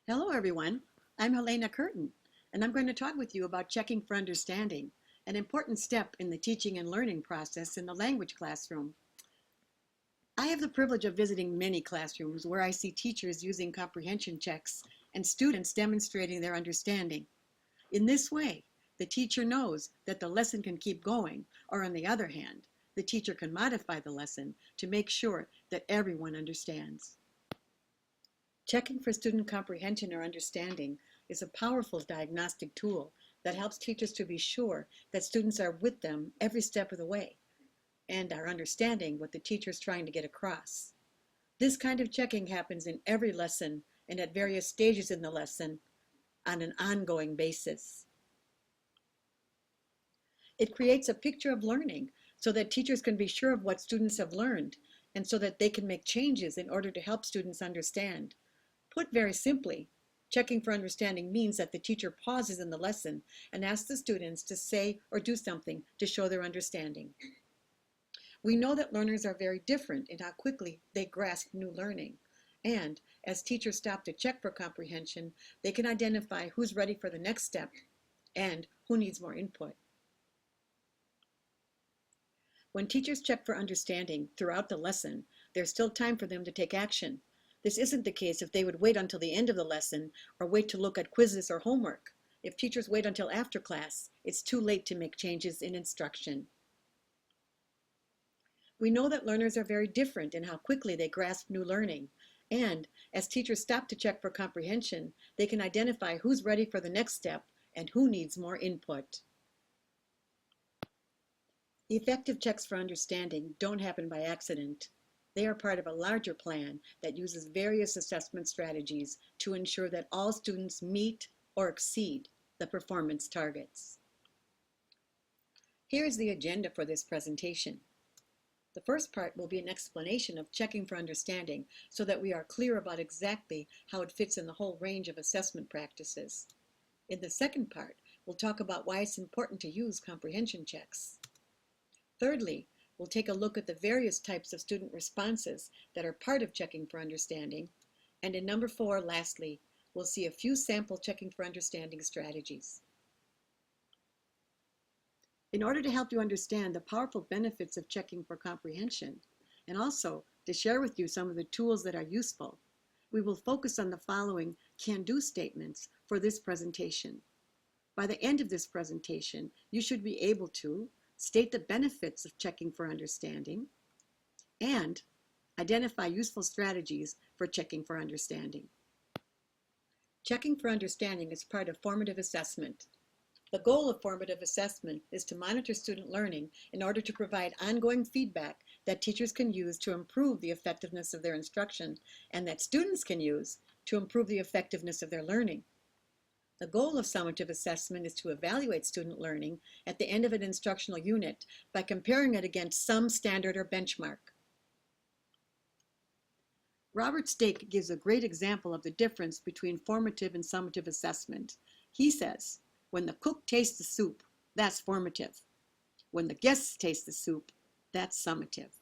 Hello everyone, I'm Helena Curtain, and I'm going to talk with you about checking for understanding, an important step in the teaching and learning process in the language classroom. I have the privilege of visiting many classrooms where I see teachers using comprehension checks and students demonstrating their understanding. In this way, the teacher knows that the lesson can keep going, or on the other hand, the teacher can modify the lesson to make sure that everyone understands. Checking for student comprehension or understanding is a powerful diagnostic tool that helps teachers to be sure that students are with them every step of the way and are understanding what the teacher is trying to get across. This kind of checking happens in every lesson and at various stages in the lesson on an ongoing basis. It creates a picture of learning so that teachers can be sure of what students have learned and so that they can make changes in order to help students understand. Put very simply, checking for understanding means that the teacher pauses in the lesson and asks the students to say or do something to show their understanding. We know that learners are very different in how quickly they grasp new learning. And as teachers stop to check for comprehension, they can identify who's ready for the next step and who needs more input. When teachers check for understanding throughout the lesson, there's still time for them to take action. This isn't the case if they would wait until the end of the lesson or wait to look at quizzes or homework. If teachers wait until after class, it's too late to make changes in instruction. We know that learners are very different in how quickly they grasp new learning. And as teachers stop to check for comprehension, they can identify who's ready for the next step and who needs more input. Effective checks for understanding don't happen by accident. They are part of a larger plan that uses various assessment strategies to ensure that all students meet or exceed the performance targets. Here is the agenda for this presentation. The first part will be an explanation of checking for understanding so that we are clear about exactly how it fits in the whole range of assessment practices. In the second part, we'll talk about why it's important to use comprehension checks. Thirdly, we'll take a look at the various types of student responses that are part of checking for understanding. And in number 4, lastly, we'll see a few sample checking for understanding strategies. In order to help you understand the powerful benefits of checking for comprehension, and also to share with you some of the tools that are useful, we will focus on the following can-do statements for this presentation. By the end of this presentation, you should be able to state the benefits of checking for understanding, and identify useful strategies for checking for understanding. Checking for understanding is part of formative assessment. The goal of formative assessment is to monitor student learning in order to provide ongoing feedback that teachers can use to improve the effectiveness of their instruction and that students can use to improve the effectiveness of their learning. The goal of summative assessment is to evaluate student learning at the end of an instructional unit by comparing it against some standard or benchmark. Robert Stake gives a great example of the difference between formative and summative assessment. He says, when the cook tastes the soup, that's formative. When the guests taste the soup, that's summative.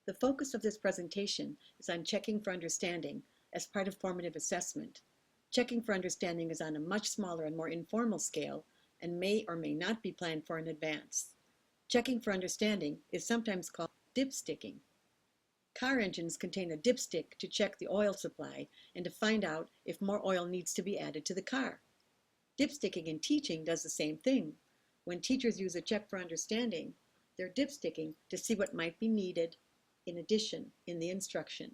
The focus of this presentation is on checking for understanding as part of formative assessment. Checking for understanding is on a much smaller and more informal scale and may or may not be planned for in advance. Checking for understanding is sometimes called dipsticking. Car engines contain a dipstick to check the oil supply and to find out if more oil needs to be added to the car. Dipsticking in teaching does the same thing. When teachers use a check for understanding, they're dipsticking to see what might be needed in addition in the instruction.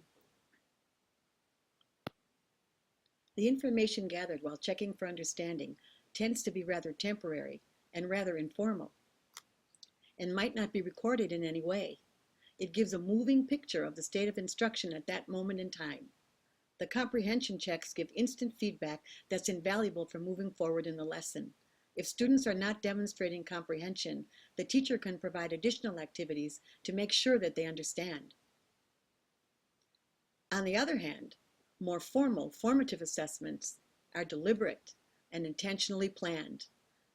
The information gathered while checking for understanding tends to be rather temporary and rather informal, and might not be recorded in any way. It gives a moving picture of the state of instruction at that moment in time. The comprehension checks give instant feedback that's invaluable for moving forward in the lesson. If students are not demonstrating comprehension, the teacher can provide additional activities to make sure that they understand. On the other hand, more formal, formative assessments are deliberate and intentionally planned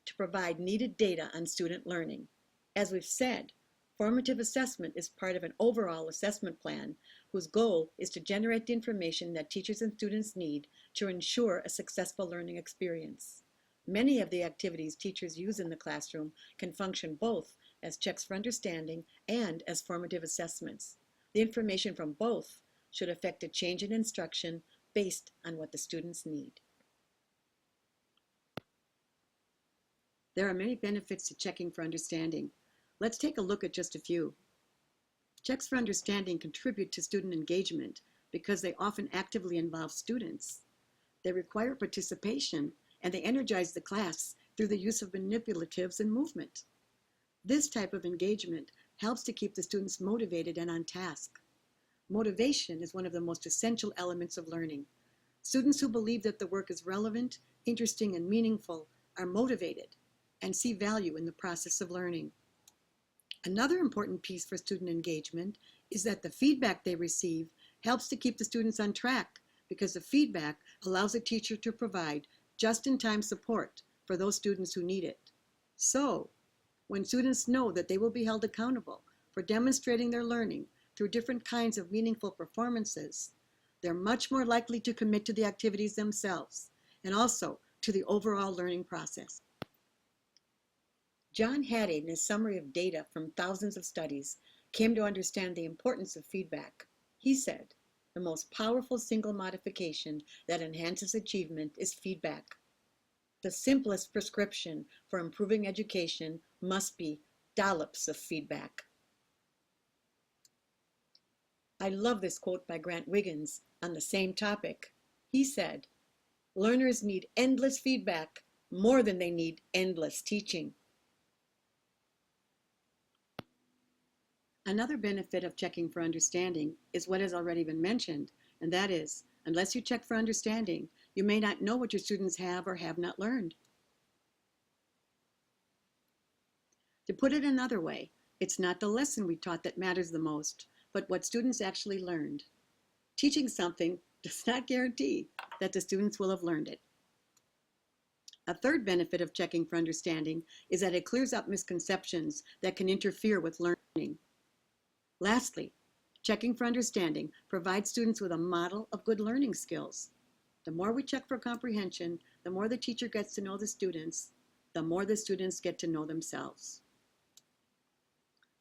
to provide needed data on student learning. As we've said, Formative assessment is part of an overall assessment plan whose goal is to generate the information that teachers and students need to ensure a successful learning experience. Many of the activities teachers use in the classroom can function both as checks for understanding and as formative assessments. The information from both should affect a change in instruction based on what the students need. There are many benefits to checking for understanding. Let's take a look at just a few. Checks for understanding contribute to student engagement because they often actively involve students. They require participation and they energize the class through the use of manipulatives and movement. This type of engagement helps to keep the students motivated and on task. Motivation is one of the most essential elements of learning. Students who believe that the work is relevant, interesting, and meaningful are motivated and see value in the process of learning. Another important piece for student engagement is that the feedback they receive helps to keep the students on track because the feedback allows a teacher to provide just-in-time support for those students who need it. So, when students know that they will be held accountable for demonstrating their learning through different kinds of meaningful performances, they're much more likely to commit to the activities themselves and also to the overall learning process. John Hattie, in his summary of data from thousands of studies, came to understand the importance of feedback. He said, "The most powerful single modification that enhances achievement is feedback. The simplest prescription for improving education must be dollops of feedback." I love this quote by Grant Wiggins on the same topic. He said, "Learners need endless feedback more than they need endless teaching." Another benefit of checking for understanding is what has already been mentioned, and that is, unless you check for understanding, you may not know what your students have or have not learned. To put it another way, it's not the lesson we taught that matters the most, but what students actually learned. Teaching something does not guarantee that the students will have learned it. A third benefit of checking for understanding is that it clears up misconceptions that can interfere with learning. Lastly, checking for understanding provides students with a model of good learning skills. The more we check for comprehension, the more the teacher gets to know the students, the more the students get to know themselves.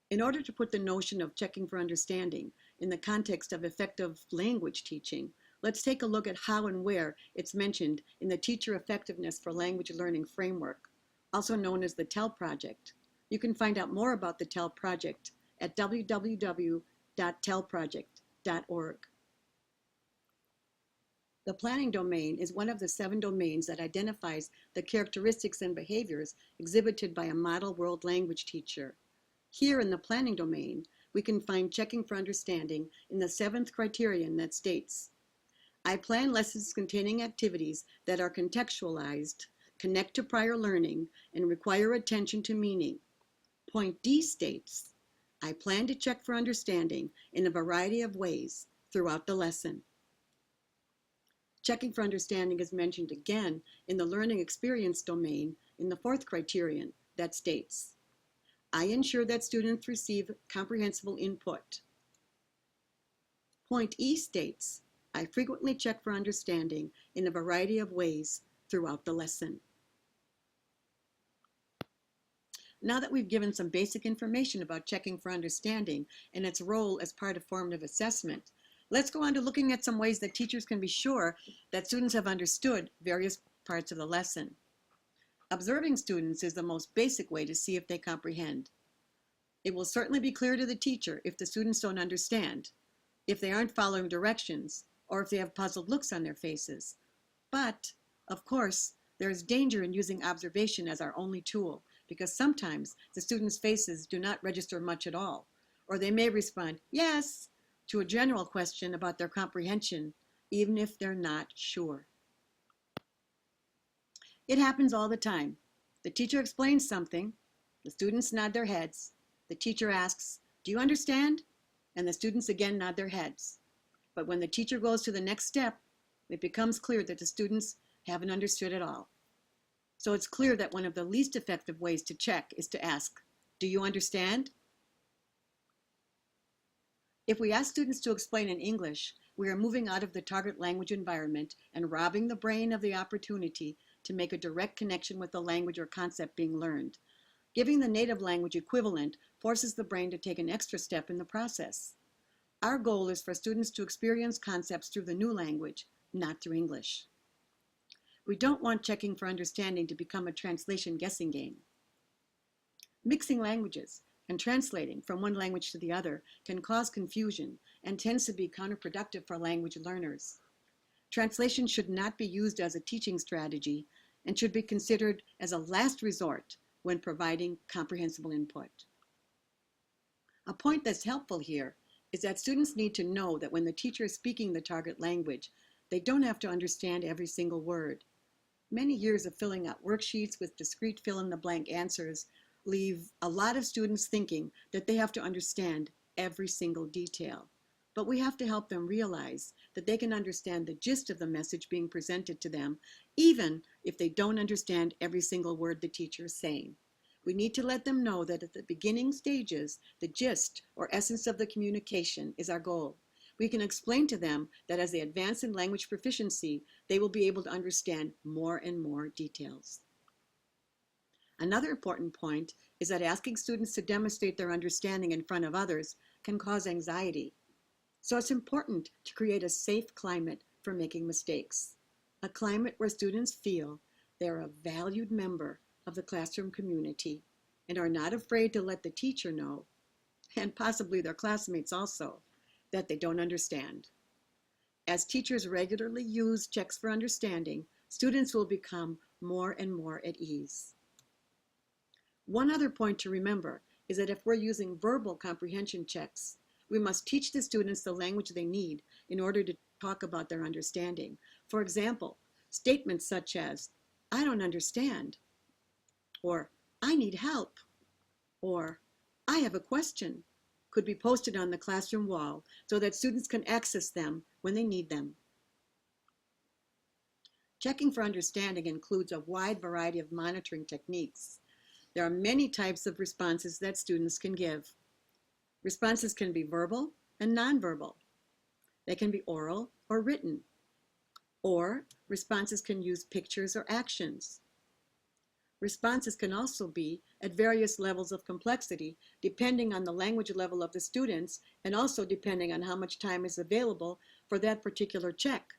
In order to put the notion of checking for understanding in the context of effective language teaching, let's take a look at how and where it's mentioned in the Teacher Effectiveness for Language Learning Framework, also known as the TEL Project. You can find out more about the TEL Project at www.telproject.org. The planning domain is one of the 7 domains that identifies the characteristics and behaviors exhibited by a model world language teacher. Here in the planning domain, we can find checking for understanding in the 7th criterion that states, "I plan lessons containing activities that are contextualized, connect to prior learning, and require attention to meaning." Point D states, "I plan to check for understanding in a variety of ways throughout the lesson." Checking for understanding is mentioned again in the learning experience domain in the 4th criterion that states, "I ensure that students receive comprehensible input." Point E states, "I frequently check for understanding in a variety of ways throughout the lesson." Now that we've given some basic information about checking for understanding and its role as part of formative assessment, let's go on to looking at some ways that teachers can be sure that students have understood various parts of the lesson. Observing students is the most basic way to see if they comprehend. It will certainly be clear to the teacher if the students don't understand, if they aren't following directions, or if they have puzzled looks on their faces. But, of course, there is danger in using observation as our only tool, because sometimes the students' faces do not register much at all, or they may respond, "Yes," to a general question about their comprehension, even if they're not sure. It happens all the time. The teacher explains something, the students nod their heads, the teacher asks, "Do you understand?" And the students again nod their heads. But when the teacher goes to the next step, it becomes clear that the students haven't understood at all. So it's clear that one of the least effective ways to check is to ask, "Do you understand?" If we ask students to explain in English, we are moving out of the target language environment and robbing the brain of the opportunity to make a direct connection with the language or concept being learned. Giving the native language equivalent forces the brain to take an extra step in the process. Our goal is for students to experience concepts through the new language, not through English. We don't want checking for understanding to become a translation guessing game. Mixing languages and translating from one language to the other can cause confusion and tends to be counterproductive for language learners. Translation should not be used as a teaching strategy and should be considered as a last resort when providing comprehensible input. A point that's helpful here is that students need to know that when the teacher is speaking the target language, they don't have to understand every single word. Many years of filling out worksheets with discrete fill-in-the-blank answers leave a lot of students thinking that they have to understand every single detail. But we have to help them realize that they can understand the gist of the message being presented to them, even if they don't understand every single word the teacher is saying. We need to let them know that at the beginning stages, the gist or essence of the communication is our goal. We can explain to them that as they advance in language proficiency, they will be able to understand more and more details. Another important point is that asking students to demonstrate their understanding in front of others can cause anxiety. So it's important to create a safe climate for making mistakes, a climate where students feel they're a valued member of the classroom community and are not afraid to let the teacher know, and possibly their classmates also, that they don't understand. As teachers regularly use checks for understanding, students will become more and more at ease. One other point to remember is that if we're using verbal comprehension checks, we must teach the students the language they need in order to talk about their understanding. For example, statements such as, "I don't understand," or "I need help," or "I have a question," could be posted on the classroom wall so that students can access them when they need them. Checking for understanding includes a wide variety of monitoring techniques. There are many types of responses that students can give. Responses can be verbal and nonverbal. They can be oral or written. Or responses can use pictures or actions. Responses can also be at various levels of complexity, depending on the language level of the students and also depending on how much time is available for that particular check.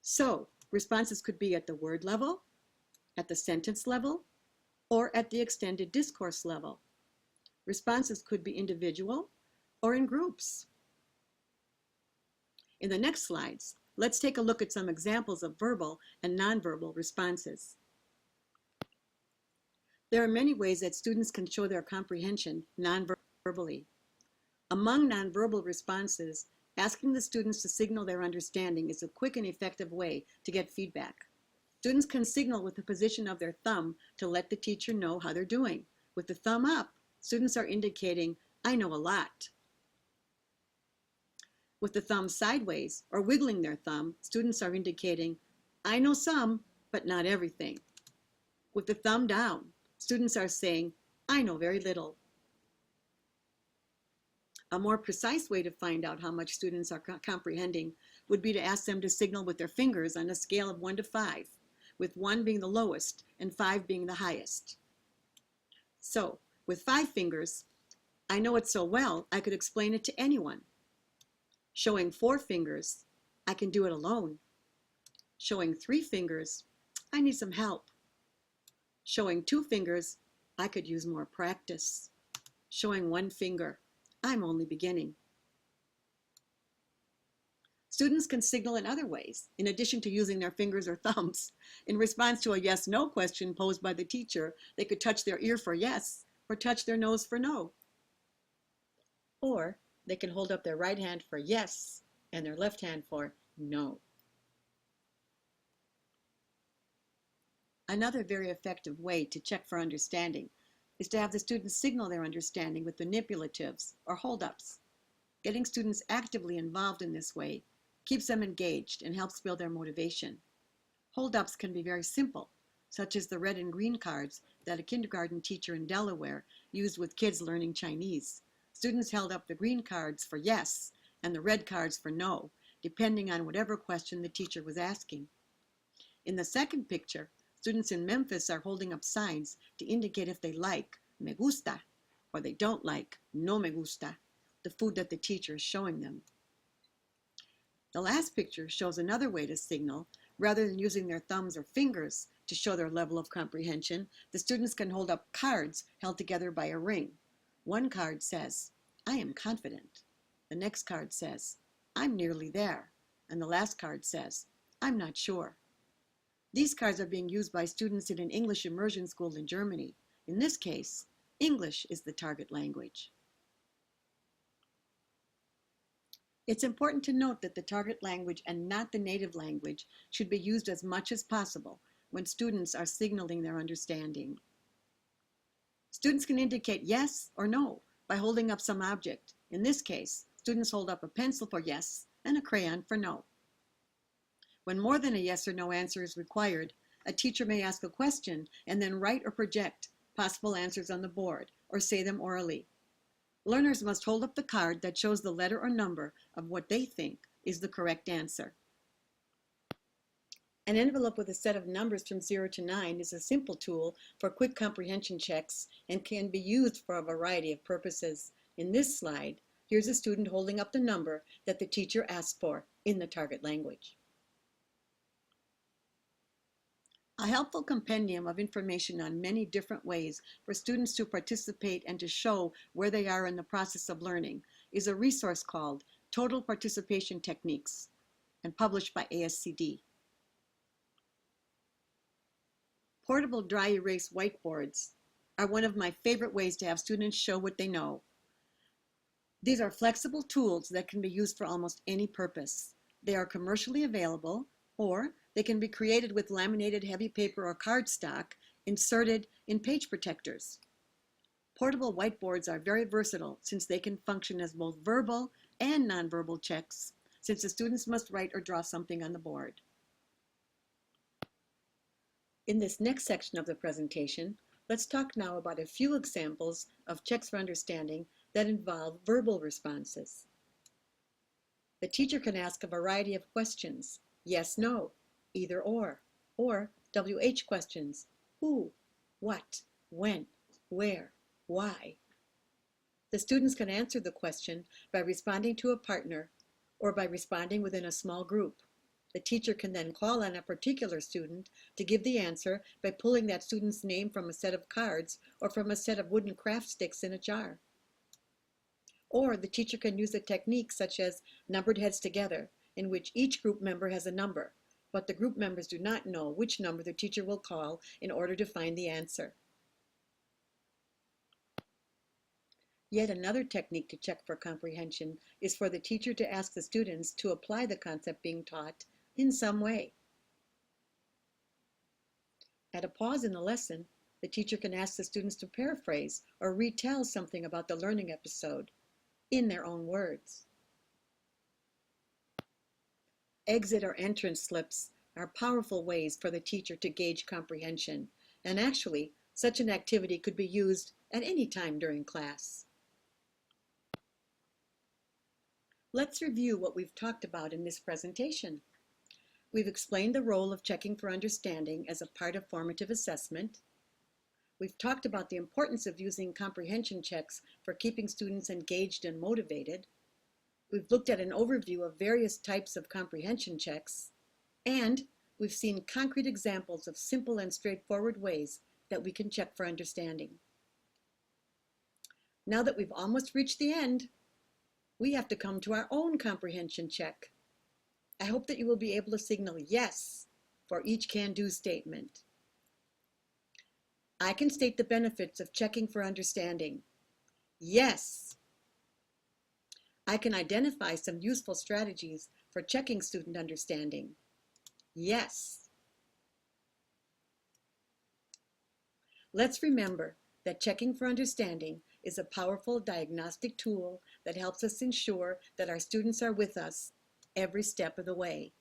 So, responses could be at the word level, at the sentence level, or at the extended discourse level. Responses could be individual or in groups. In the next slides, let's take a look at some examples of verbal and nonverbal responses. There are many ways that students can show their comprehension nonverbally. Among nonverbal responses, asking the students to signal their understanding is a quick and effective way to get feedback. Students can signal with the position of their thumb to let the teacher know how they're doing. With the thumb up, students are indicating, "I know a lot." With the thumb sideways or wiggling their thumb, students are indicating, "I know some, but not everything." With the thumb down, students are saying, "I know very little." A more precise way to find out how much students are comprehending would be to ask them to signal with their fingers on a scale of 1 to 5, with 1 being the lowest and 5 being the highest. So, with 5 fingers, "I know it so well, I could explain it to anyone." Showing 4 fingers, "I can do it alone." Showing 3 fingers, "I need some help." Showing 2 fingers, "I could use more practice." Showing 1 finger, "I'm only beginning." Students can signal in other ways, in addition to using their fingers or thumbs. In response to a yes-no question posed by the teacher, they could touch their ear for yes, or touch their nose for no. Or they can hold up their right hand for yes, and their left hand for no. Another very effective way to check for understanding is to have the students signal their understanding with manipulatives or hold-ups. Getting students actively involved in this way keeps them engaged and helps build their motivation. Hold-ups can be very simple, such as the red and green cards that a kindergarten teacher in Delaware used with kids learning Chinese. Students held up the green cards for yes and the red cards for no, depending on whatever question the teacher was asking. In the second picture, students in Memphis are holding up signs to indicate if they like me gusta or they don't like no me gusta, the food that the teacher is showing them. The last picture shows another way to signal. Rather than using their thumbs or fingers to show their level of comprehension, the students can hold up cards held together by a ring. One card says, I am confident. The next card says, I'm nearly there. And the last card says, I'm not sure. These cards are being used by students in an English immersion school in Germany. In this case, English is the target language. It's important to note that the target language and not the native language should be used as much as possible when students are signaling their understanding. Students can indicate yes or no by holding up some object. In this case, students hold up a pencil for yes and a crayon for no. When more than a yes or no answer is required, a teacher may ask a question and then write or project possible answers on the board or say them orally. Learners must hold up the card that shows the letter or number of what they think is the correct answer. An envelope with a set of numbers from 0 to 9 is a simple tool for quick comprehension checks and can be used for a variety of purposes. In this slide, here's a student holding up the number that the teacher asked for in the target language. A helpful compendium of information on many different ways for students to participate and to show where they are in the process of learning is a resource called Total Participation Techniques and published by ASCD. Portable dry erase whiteboards are one of my favorite ways to have students show what they know. These are flexible tools that can be used for almost any purpose. They are commercially available, or they can be created with laminated heavy paper or cardstock inserted in page protectors. Portable whiteboards are very versatile since they can function as both verbal and nonverbal checks, since the students must write or draw something on the board. In this next section of the presentation, let's talk now about a few examples of checks for understanding that involve verbal responses. The teacher can ask a variety of questions: yes, no, either or WH questions: who, what, when, where, why. The students can answer the question by responding to a partner or by responding within a small group. The teacher can then call on a particular student to give the answer by pulling that student's name from a set of cards or from a set of wooden craft sticks in a jar. Or the teacher can use a technique such as numbered heads together, in which each group member has a number, but the group members do not know which number the teacher will call in order to find the answer. Yet another technique to check for comprehension is for the teacher to ask the students to apply the concept being taught in some way. At a pause in the lesson, the teacher can ask the students to paraphrase or retell something about the learning episode in their own words. Exit or entrance slips are powerful ways for the teacher to gauge comprehension, and actually, such an activity could be used at any time during class. Let's review what we've talked about in this presentation. We've explained the role of checking for understanding as a part of formative assessment. We've talked about the importance of using comprehension checks for keeping students engaged and motivated. We've looked at an overview of various types of comprehension checks, and we've seen concrete examples of simple and straightforward ways that we can check for understanding. Now that we've almost reached the end, we have to come to our own comprehension check. I hope that you will be able to signal yes for each can-do statement. I can state the benefits of checking for understanding. Yes. I can identify some useful strategies for checking student understanding. Yes. Let's remember that checking for understanding is a powerful diagnostic tool that helps us ensure that our students are with us every step of the way.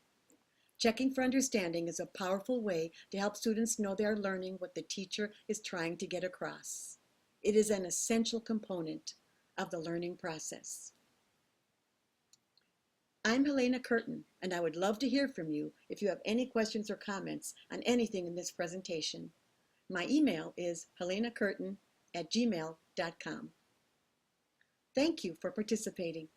Checking for understanding is a powerful way to help students know they are learning what the teacher is trying to get across. It is an essential component of the learning process. I'm Helena Curtain, and I would love to hear from you if you have any questions or comments on anything in this presentation. My email is helenacurtain@gmail.com. Thank you for participating.